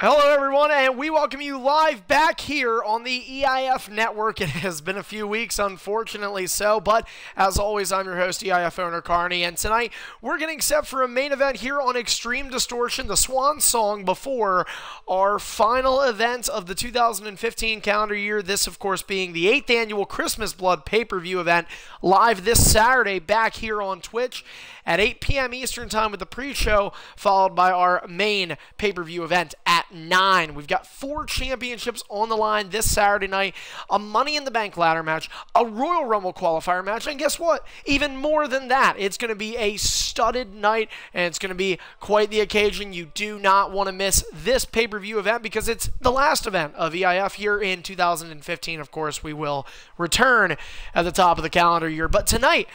Hello, everyone, and we welcome you live back here on the EIF Network. It has been a few weeks, unfortunately so, but as always, I'm your host, EIF owner Carney, and tonight we're getting set for a main event here on Extreme Distortion, the swan song before our final event of the 2015 calendar year. This, of course, being the 8th annual Christmas Blood pay-per-view event, live this Saturday back here on Twitch at 8 p.m. Eastern Time with the pre-show, followed by our main pay-per-view event at 9. We've got 4 championships on the line this Saturday night, a Money in the Bank ladder match, a Royal Rumble qualifier match, and guess what? Even more than that, it's going to be a studded night, and it's going to be quite the occasion. You do not want to miss this pay-per-view event because it's the last event of EIF here in 2015. Of course, we will return at the top of the calendar year, but tonight,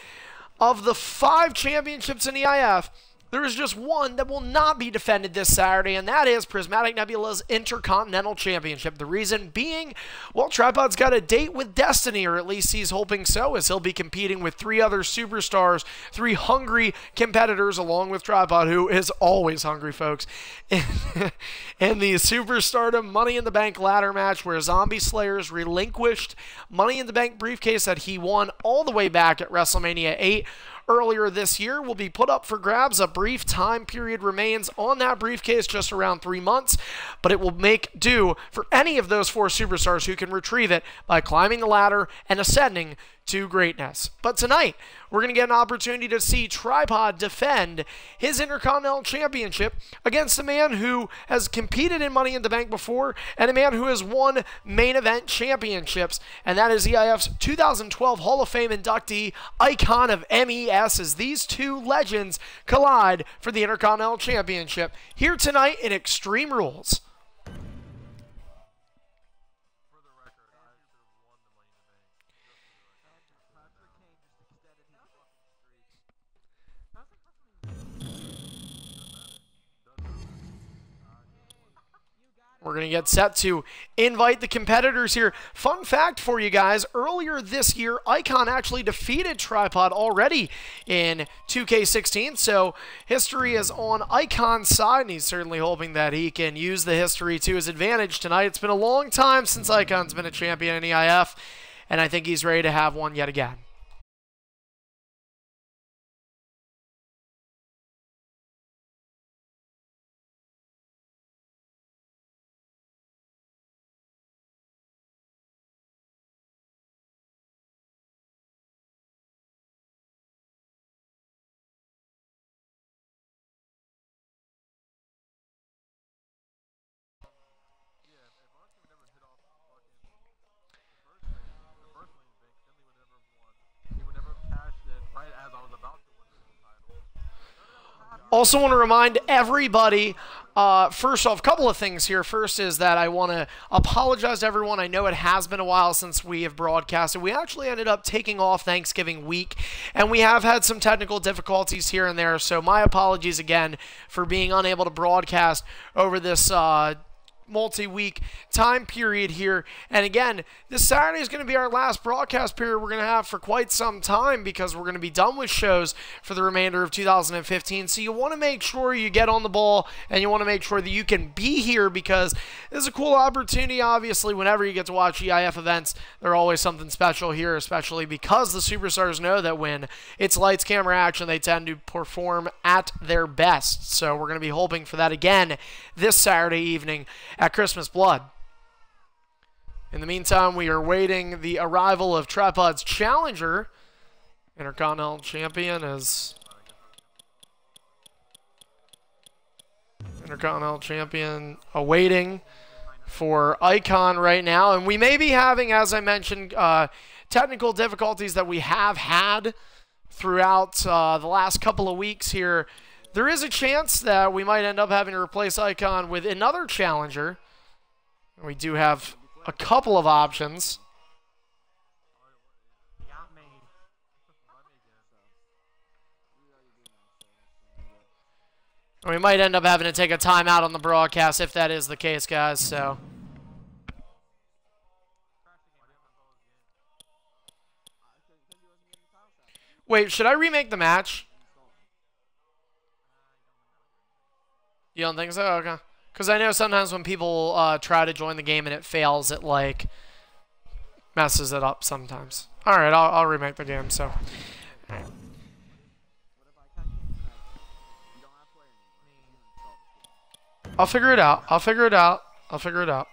of the 5 championships in EIF, there is just one that will not be defended this Saturday, and that is Prismatic Nebula's Intercontinental Championship. The reason being, well, Tripod's got a date with Destiny, or at least he's hoping so, as he'll be competing with 3 other superstars, 3 hungry competitors, along with Tripod, who is always hungry, folks, in the Superstardom Money in the Bank ladder match, where Zombie Slayer's relinquished Money in the Bank briefcase that he won all the way back at WrestleMania 8 earlier this year will be put up for grabs. A brief time period remains on that briefcase, just around 3 months, but it will make do for any of those 4 superstars who can retrieve it by climbing the ladder and ascending to greatness. But tonight, we're going to get an opportunity to see Tripod defend his Intercontinental Championship against a man who has competed in Money in the Bank before and a man who has won main event championships, and that is EIF's 2012 Hall of Fame inductee, Icon of MES, as these 2 legends collide for the Intercontinental Championship here tonight in Extreme Rules. We're going to get set to invite the competitors here. Fun fact for you guys, earlier this year, Icon actually defeated Tripod already in 2K16, so history is on Icon's side, and he's certainly hoping that he can use the history to his advantage tonight. It's been a long time since Icon's been a champion in EIF, and I think he's ready to have one yet again. Also want to remind everybody, first off, a couple of things here. First is that I want to apologize to everyone. I know it has been a while since we have broadcasted. We actually ended up taking off Thanksgiving week, and we have had some technical difficulties here and there, so my apologies again for being unable to broadcast over this multi-week time period here. And again, this Saturday is going to be our last broadcast period we're going to have for quite some time, because we're going to be done with shows for the remainder of 2015. So you want to make sure you get on the ball, and you want to make sure that you can be here, because this is a cool opportunity. Obviously, whenever you get to watch EIF events, they're always something special here, especially because the superstars know that when it's lights, camera, action, they tend to perform at their best. So we're going to be hoping for that again this Saturday evening at Christmas Blood. In the meantime, we are waiting the arrival of Tripod's challenger, Intercontinental Champion, as Intercontinental Champion awaiting for Icon right now. And we may be having, as I mentioned, technical difficulties that we have had throughout the last couple of weeks here. There is a chance that we might end up having to replace Icon with another challenger. We do have a couple of options. We might end up having to take a timeout on the broadcast if that is the case, guys. So Wait, should I remake the match? You don't think so? Okay. Because I know sometimes when people try to join the game and it fails, it like messes it up sometimes. All right, I'll remake the game. So. I'll figure it out. I'll figure it out. I'll figure it out.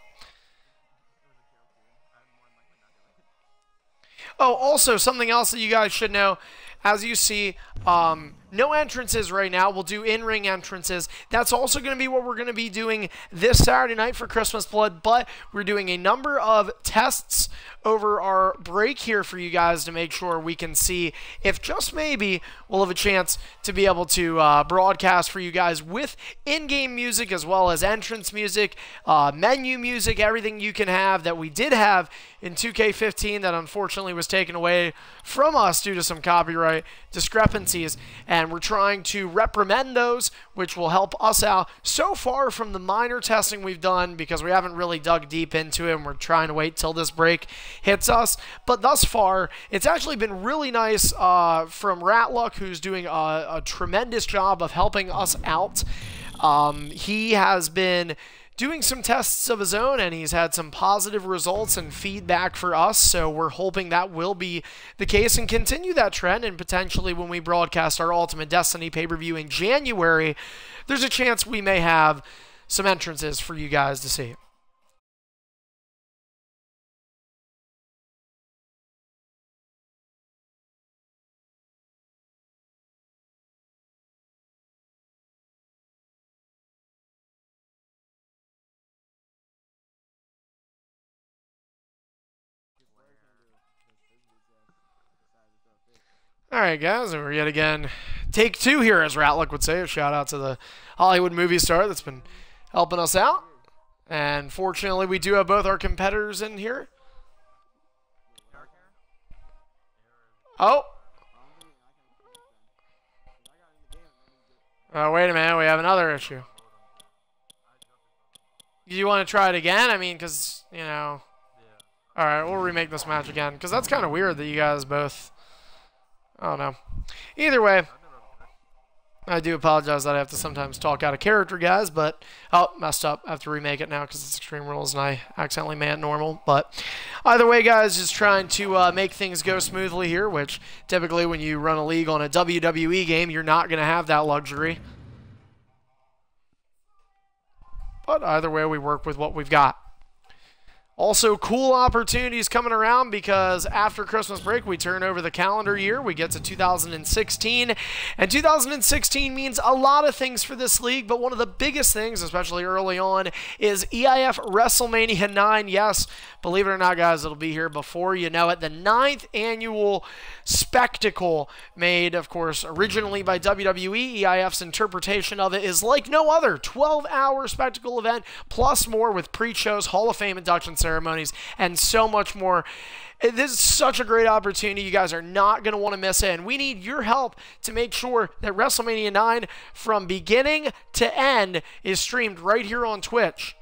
Oh, also, something else that you guys should know. As you see, no entrances right now. We'll do in-ring entrances. That's also going to be what we're going to be doing this Saturday night for Christmas Blood, but we're doing a number of tests over our break here for you guys to make sure we can see if just maybe we'll have a chance to be able to broadcast for you guys with in-game music as well as entrance music, menu music, everything you can have that we did have in 2K15 that unfortunately was taken away from us due to some copyright discrepancies, and we're trying to reprimand those, which will help us out. So far from the minor testing we've done, because we haven't really dug deep into it and we're trying to wait till this break hits us, but thus far it's actually been really nice from Ratluck, who's doing a tremendous job of helping us out. He has been doing some tests of his own, and he's had some positive results and feedback for us, so we're hoping that will be the case and continue that trend, and potentially when we broadcast our Ultimate Destiny pay-per-view in January, there's a chance we may have some entrances for you guys to see. Alright guys, and we're yet again take two here, as Ratluck would say. A shout out to the Hollywood movie star that's been helping us out. And fortunately we do have both our competitors in here. Oh! Oh, wait a minute, we have another issue. Do you want to try it again? I mean, because, you know... Alright, we'll remake this match again, because that's kind of weird that you guys both... I don't know. Either way, I do apologize that I have to sometimes talk out of character, guys, but... Oh, messed up. I have to remake it now because it's Extreme Rules and I accidentally made it normal. But either way, guys, just trying to make things go smoothly here, which typically when you run a league on a WWE game, you're not going to have that luxury. But either way, we work with what we've got. Also, cool opportunities coming around because after Christmas break, we turn over the calendar year. We get to 2016, and 2016 means a lot of things for this league, but one of the biggest things, especially early on, is EIF WrestleMania 9. Yes, believe it or not, guys, it'll be here before you know it. The 9th annual spectacle made, of course, originally by WWE. EIF's interpretation of it is like no other 12-hour spectacle event, plus more with pre-shows, Hall of Fame induction ceremonies, and so much more. This is such a great opportunity. You guys are not going to want to miss it, and we need your help to make sure that WrestleMania 9 from beginning to end is streamed right here on Twitch.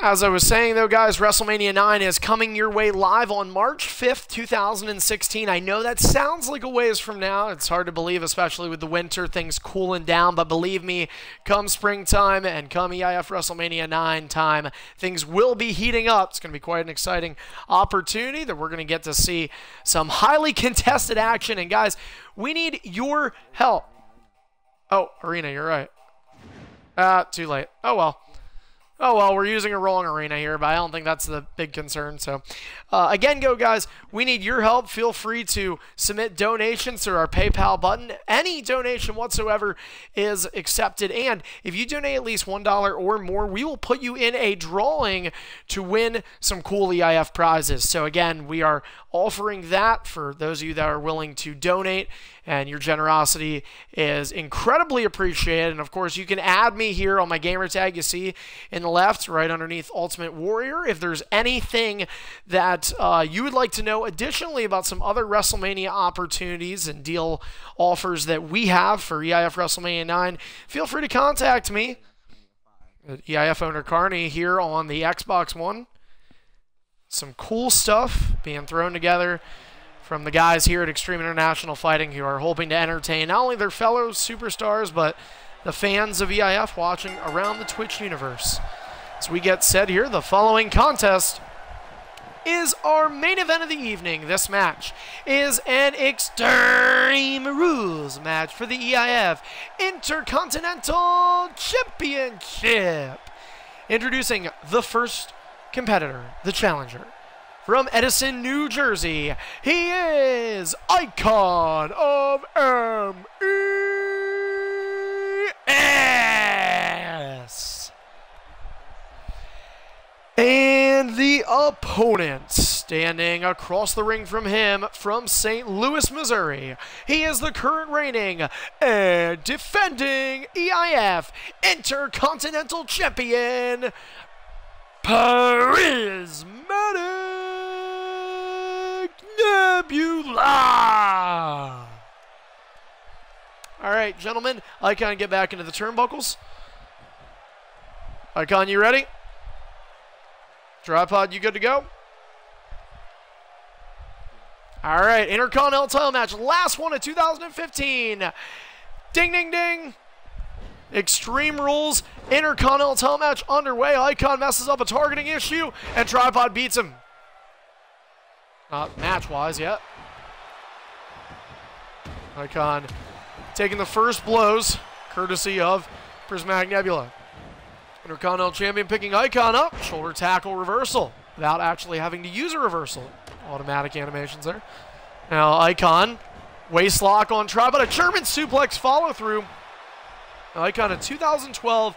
As I was saying, though, guys, WrestleMania 9 is coming your way live on March 5th, 2016. I know that sounds like a ways from now. It's hard to believe, especially with the winter, things cooling down. But believe me, come springtime and come EIF WrestleMania 9 time, things will be heating up. It's going to be quite an exciting opportunity that we're going to get to see some highly contested action. And, guys, we need your help. Oh, Arena, you're right. Too late. Oh, well. Oh, well, we're using a wrong arena here, but I don't think that's the big concern. So, again, guys, we need your help. Feel free to submit donations through our PayPal button. Any donation whatsoever is accepted. And if you donate at least $1 or more, we will put you in a drawing to win some cool EIF prizes. So, again, we are offering that for those of you that are willing to donate and your generosity is incredibly appreciated. And of course, you can add me here on my gamer tag you see in the left, right underneath Ultimate Warrior. If there's anything that you would like to know additionally about some other WrestleMania opportunities and deal offers that we have for EIF WrestleMania 9, feel free to contact me at EIF owner Carney here on the Xbox One. Some cool stuff being thrown together from the guys here at Extreme International Fighting who are hoping to entertain not only their fellow superstars, but the fans of EIF watching around the Twitch universe. As we get set here, the following contest is our main event of the evening. This match is an Extreme Rules match for the EIF Intercontinental Championship. Introducing the first competitor, the challenger. From Edison, New Jersey, he is Icon of MES. And the opponent, standing across the ring from him, from St. Louis, Missouri, he is the current reigning and defending EIF Intercontinental Champion, Charismatic Nebula. All right, gentlemen, Icon, get back into the turnbuckles. Icon, you ready? Tripod, you good to go? All right, Intercontinental title match, last one of 2015. Ding, ding, ding. Extreme Rules Intercontinental title match underway. Icon messes up a targeting issue, and Tripod beats him. Not match-wise yet. Icon taking the first blows, courtesy of Prismatic Nebula. Intercontinental Champion picking Icon up. Shoulder tackle reversal without actually having to use a reversal. Automatic animations there. Now Icon, waist lock on Tripod. A German suplex follow-through. Icon, a 2012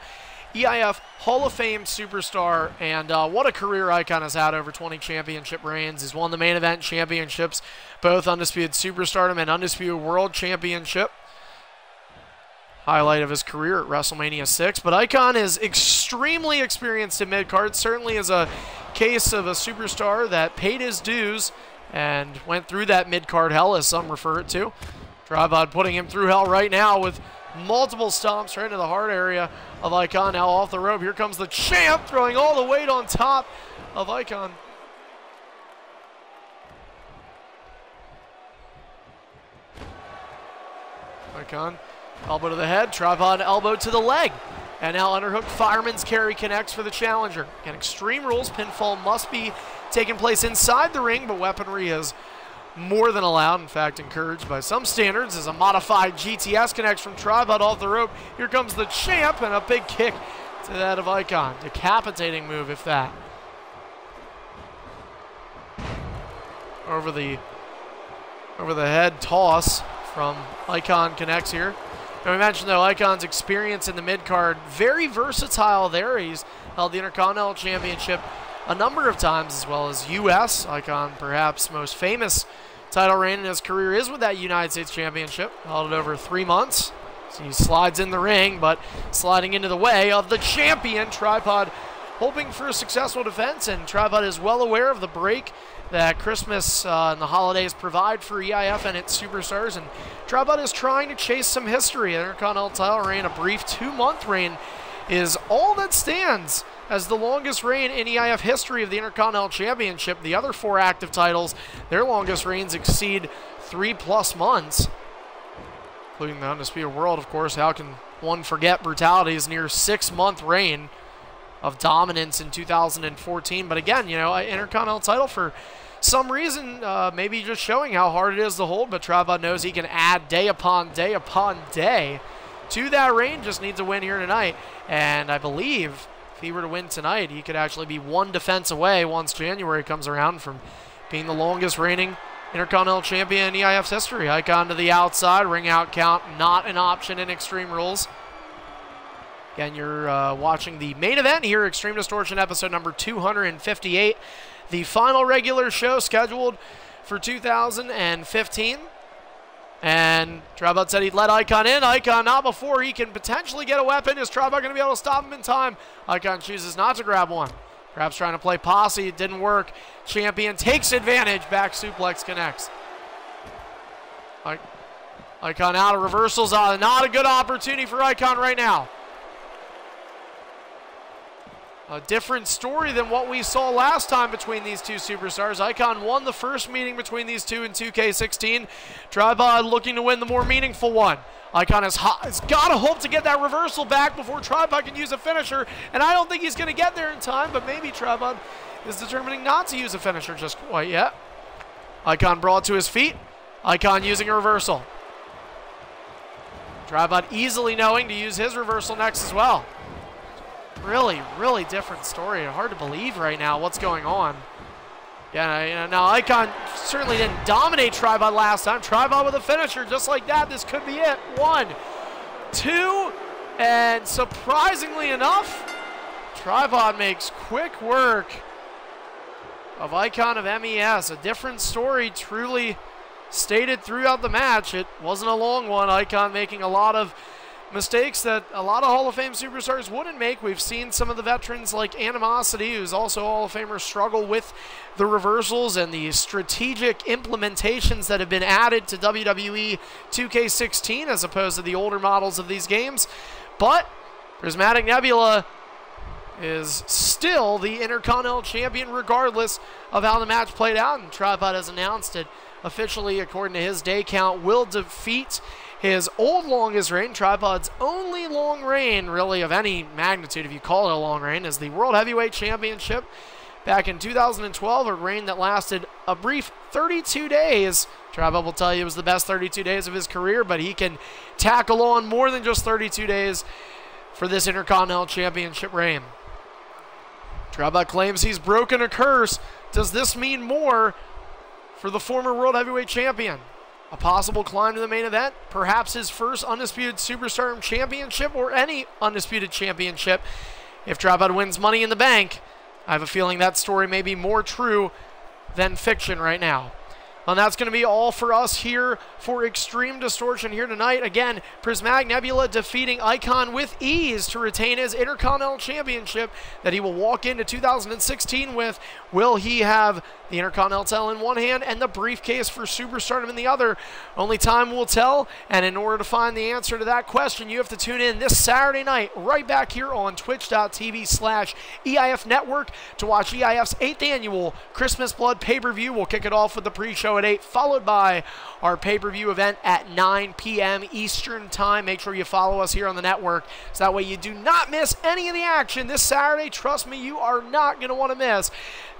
EIF Hall of Fame superstar, and what a career Icon has had, over 20 championship reigns. He's won the main event championships, both Undisputed Superstardom and Undisputed World Championship. Highlight of his career at WrestleMania 6, but Icon is extremely experienced in mid-card, certainly is a case of a superstar that paid his dues and went through that mid-card hell, as some refer it to. Tripod putting him through hell right now with multiple stomps right into the heart area of Icon. Now off the rope, here comes the champ, throwing all the weight on top of Icon. Icon, elbow to the head, Tripod elbow to the leg. And now underhook fireman's carry connects for the challenger. Again, Extreme Rules, pinfall must be taking place inside the ring, but weaponry is more than allowed, in fact encouraged by some standards, as a modified GTS connects from Tripod off the rope. Here comes the champ, and a big kick to that of Icon. Decapitating move, if that. Over the head toss from Icon connects here. And we mentioned, though, Icon's experience in the mid-card, very versatile there. He's held the Intercontinental Championship a number of times, as well as U.S. Icon, perhaps most famous title reign in his career is with that United States Championship. Held it over 3 months. So he slides in the ring, but sliding into the way of the champion. Tripod hoping for a successful defense, and Tripod is well aware of the break that Christmas and the holidays provide for EIF and its superstars, and Tripod is trying to chase some history. Intercontinental title reign, a brief 2-month reign, is all that stands as the longest reign in EIF history of the Intercontinental Championship. The other 4 active titles, their longest reigns exceed 3+ months, including the Undisputed World, of course. How can one forget Brutality's near 6-month reign of dominance in 2014? But again, you know, Intercontinental title for some reason, maybe just showing how hard it is to hold, but Tripod knows he can add day upon day upon day to that reign. Just needs a win here tonight, and I believe if he were to win tonight, he could actually be 1 defense away once January comes around from being the longest reigning Intercontinental Champion in EIF's history. Icon to the outside, ring out count, not an option in Extreme Rules. Again, you're watching the main event here, Extreme Distortion episode number 258. The final regular show scheduled for 2015. And Tribud said he'd let Icon in. Icon not before he can potentially get a weapon. Is Tribud going to be able to stop him in time? Icon chooses not to grab one. Perhaps trying to play posse. It didn't work. Champion takes advantage. Back suplex connects. Icon out of reversals. Not a good opportunity for Icon right now. A different story than what we saw last time between these two superstars. Icon won the first meeting between these two in 2K16. Tribud looking to win the more meaningful one. Icon has got to hope to get that reversal back before Tribud can use a finisher, and I don't think he's going to get there in time, but maybe Tribud is determining not to use a finisher just quite yet. Icon brought to his feet. Icon using a reversal. Tribud easily knowing to use his reversal next as well. Really, really different story. Hard to believe right now what's going on. Yeah, now Icon certainly didn't dominate Tribud last time. Tribud with a finisher just like that. This could be it. 1, 2, and surprisingly enough, Tribud makes quick work of Icon of MES. A different story truly stated throughout the match. It wasn't a long one. Icon making a lot of mistakes that a lot of Hall of Fame superstars wouldn't make. We've seen some of the veterans like Animosity, who's also a Hall of Famer, struggle with the reversals and the strategic implementations that have been added to WWE 2K16 as opposed to the older models of these games. But Prismatic Nebula is still the Intercontinental Champion regardless of how the match played out, and Tribud has announced it officially, according to his day count, will defeat his old longest reign, Tribud's only long reign, really, of any magnitude, if you call it a long reign, is the World Heavyweight Championship back in 2012, a reign that lasted a brief 32 days. Tribud will tell you it was the best 32 days of his career, but he can tackle on more than just 32 days for this Intercontinental Championship reign. Tribud claims he's broken a curse. Does this mean more for the former World Heavyweight Champion? A possible climb to the main event, perhaps his first Undisputed Superstar Championship or any Undisputed Championship. If Tribud wins Money in the Bank, I have a feeling that story may be more true than fiction right now. And that's going to be all for us here for Extreme Distortion here tonight. Again, Prismatic Nebula defeating Icon with ease to retain his Intercontinental Championship that he will walk into 2016 with. Will he have the Intercontinental title in one hand and the briefcase for Superstardom in the other? Only time will tell, and in order to find the answer to that question, you have to tune in this Saturday night right back here on twitch.tv/EIF Network to watch EIF's 8th annual Christmas Blood pay-per-view. We'll kick it off with the pre-show at 8, followed by our pay-per-view event at 9 p.m. Eastern Time. Make sure you follow us here on the network so that way you do not miss any of the action this Saturday. Trust me, you are not going to want to miss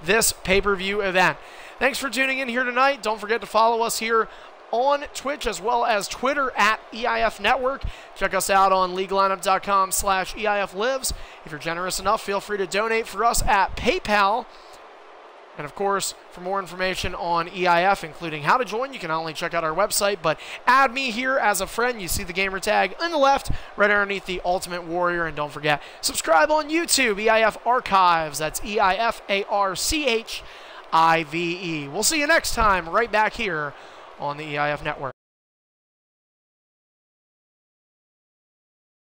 this pay-per-view event. Thanks for tuning in here tonight. Don't forget to follow us here on Twitch as well as Twitter at EIF Network. Check us out on leaguelineup.com/EIF Lives. If you're generous enough, feel free to donate for us at PayPal. And of course, for more information on EIF, including how to join, you can not only check out our website, but add me here as a friend. You see the gamer tag on the left, right underneath the Ultimate Warrior. And don't forget, subscribe on YouTube, EIF Archives. That's EIFARCHIVE. We'll see you next time right back here on the EIF Network.